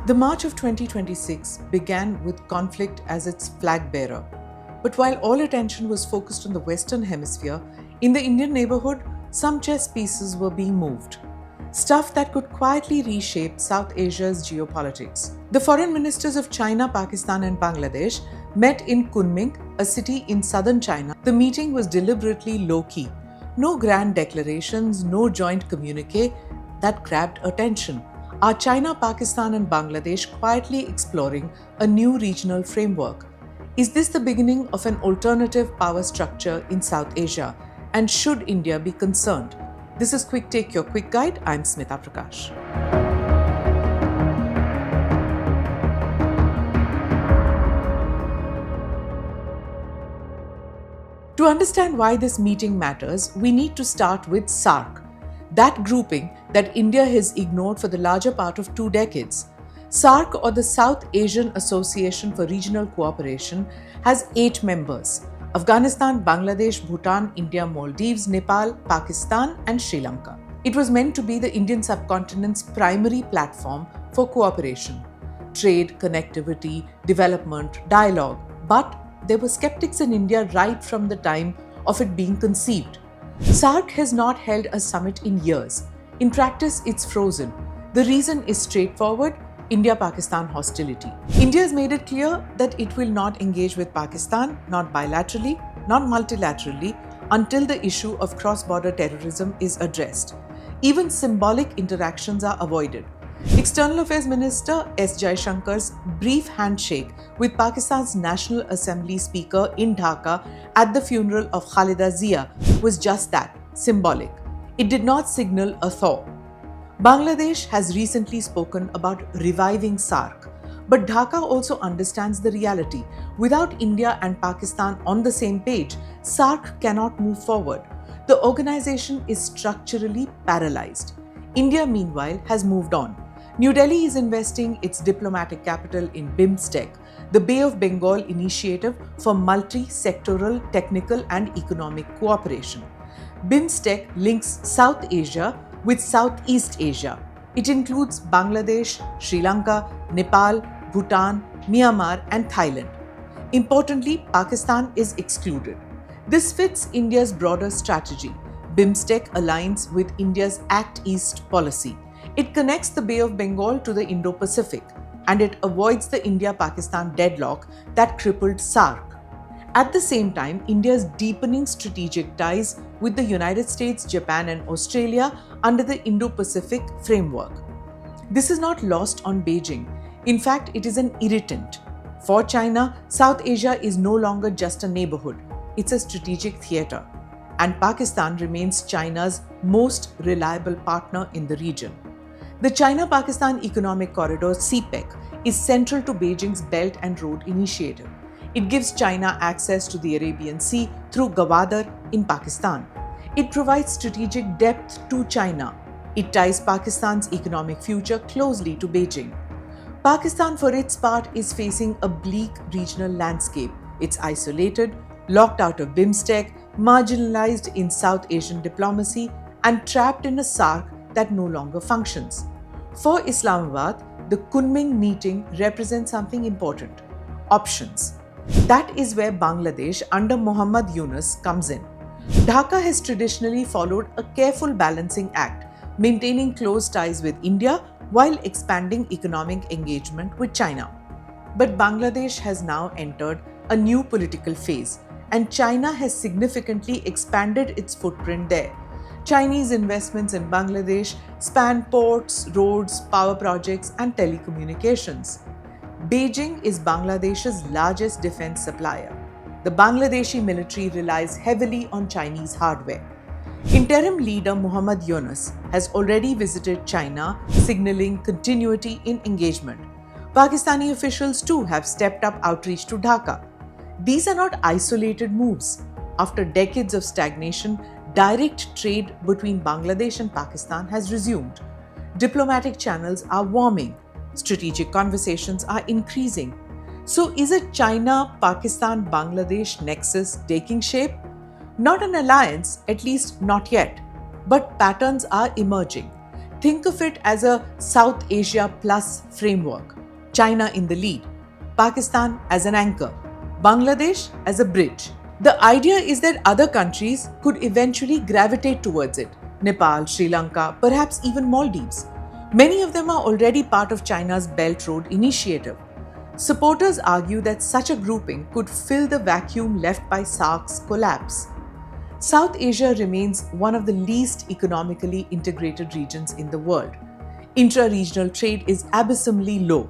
The March of 2026 began with conflict as its flag bearer. But while all attention was focused on the Western Hemisphere, in the Indian neighborhood, some chess pieces were being moved. Stuff that could quietly reshape South Asia's geopolitics. The foreign ministers of China, Pakistan, and Bangladesh met in Kunming, a city in southern China. The meeting was deliberately low-key. No grand declarations, no joint communique that grabbed attention. Are China, Pakistan, and Bangladesh quietly exploring a new regional framework? Is this the beginning of an alternative power structure in South Asia? And should India be concerned? This is Quick Take, your quick guide. I'm Smita Prakash. To understand why this meeting matters, we need to start with SAARC, that grouping that India has ignored for the larger part of 2 decades. SAARC, or the South Asian Association for Regional Cooperation, has 8 members: Afghanistan, Bangladesh, Bhutan, India, Maldives, Nepal, Pakistan, and Sri Lanka. It was meant to be the Indian subcontinent's primary platform for cooperation, trade, connectivity, development, dialogue. But there were skeptics in India right from the time of it being conceived. SAARC has not held a summit in years. In practice, it's frozen. The reason is straightforward: India-Pakistan hostility. India has made it clear that it will not engage with Pakistan, not bilaterally, not multilaterally, until the issue of cross-border terrorism is addressed. Even symbolic interactions are avoided. External Affairs Minister S. Jaishankar's brief handshake with Pakistan's National Assembly Speaker in Dhaka at the funeral of Khalida Zia was just that, symbolic. It did not signal a thaw. Bangladesh has recently spoken about reviving SAARC, but Dhaka also understands the reality. Without India and Pakistan on the same page, SAARC cannot move forward. The organization is structurally paralyzed. India, meanwhile, has moved on. New Delhi is investing its diplomatic capital in BIMSTEC, the Bay of Bengal initiative for multi-sectoral, technical and economic cooperation. BIMSTEC links South Asia with Southeast Asia. It includes Bangladesh, Sri Lanka, Nepal, Bhutan, Myanmar and Thailand. Importantly, Pakistan is excluded. This fits India's broader strategy. BIMSTEC aligns with India's Act East policy. It connects the Bay of Bengal to the Indo-Pacific, and it avoids the India-Pakistan deadlock that crippled SAARC. At the same time, India is deepening strategic ties with the United States, Japan and Australia under the Indo-Pacific framework. This is not lost on Beijing. In fact, it is an irritant. For China, South Asia is no longer just a neighborhood. It's a strategic theater. And Pakistan remains China's most reliable partner in the region. The China-Pakistan Economic Corridor (CPEC) is central to Beijing's Belt and Road Initiative. It gives China access to the Arabian Sea through Gwadar in Pakistan. It provides strategic depth to China. It ties Pakistan's economic future closely to Beijing. Pakistan, for its part, is facing a bleak regional landscape. It's isolated, locked out of BIMSTEC, marginalized in South Asian diplomacy, and trapped in a SAARC that no longer functions. For Islamabad, the Kunming meeting represents something important: options. That is where Bangladesh under Muhammad Yunus comes in. Dhaka has traditionally followed a careful balancing act, maintaining close ties with India while expanding economic engagement with China. But Bangladesh has now entered a new political phase, and China has significantly expanded its footprint there. Chinese investments in Bangladesh span ports, roads, power projects, and telecommunications. Beijing is Bangladesh's largest defense supplier. The Bangladeshi military relies heavily on Chinese hardware. Interim leader Muhammad Yunus has already visited China, signaling continuity in engagement. Pakistani officials too have stepped up outreach to Dhaka. These are not isolated moves. After decades of stagnation, direct trade between Bangladesh and Pakistan has resumed. Diplomatic channels are warming. Strategic conversations are increasing. So is it China-Pakistan-Bangladesh nexus taking shape? Not an alliance, at least not yet. But patterns are emerging. Think of it as a South Asia Plus framework. China in the lead, Pakistan as an anchor, Bangladesh as a bridge. The idea is that other countries could eventually gravitate towards it. Nepal, Sri Lanka, perhaps even Maldives. Many of them are already part of China's Belt Road Initiative. Supporters argue that such a grouping could fill the vacuum left by SAARC's collapse. South Asia remains one of the least economically integrated regions in the world. Intra-regional trade is abysmally low.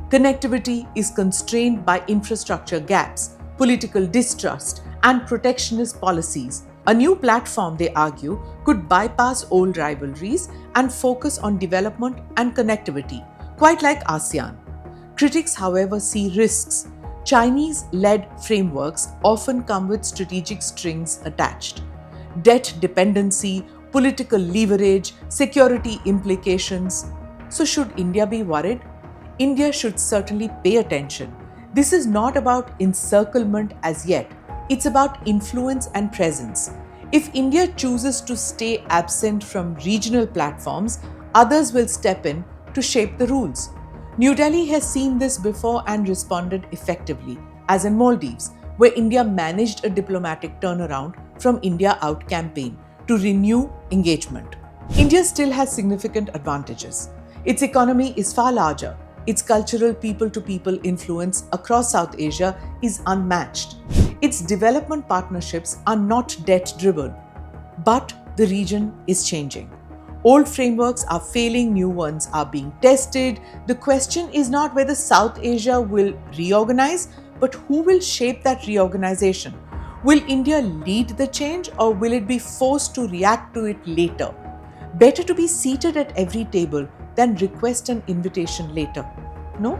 Connectivity is constrained by infrastructure gaps, political distrust, and protectionist policies. A new platform, they argue, could bypass old rivalries and focus on development and connectivity, quite like ASEAN. Critics, however, see risks. Chinese-led frameworks often come with strategic strings attached. Debt dependency, political leverage, security implications. So should India be worried? India should certainly pay attention. This is not about encirclement as yet. It's about influence and presence. If India chooses to stay absent from regional platforms, others will step in to shape the rules. New Delhi has seen this before and responded effectively, as in Maldives, where India managed a diplomatic turnaround from India Out campaign to renew engagement. India still has significant advantages. Its economy is far larger. Its cultural people-to-people influence across South Asia is unmatched. Its development partnerships are not debt-driven, but the region is changing. Old frameworks are failing, new ones are being tested. The question is not whether South Asia will reorganize, but who will shape that reorganization? Will India lead the change, or will it be forced to react to it later? Better to be seated at every table than request an invitation later. No?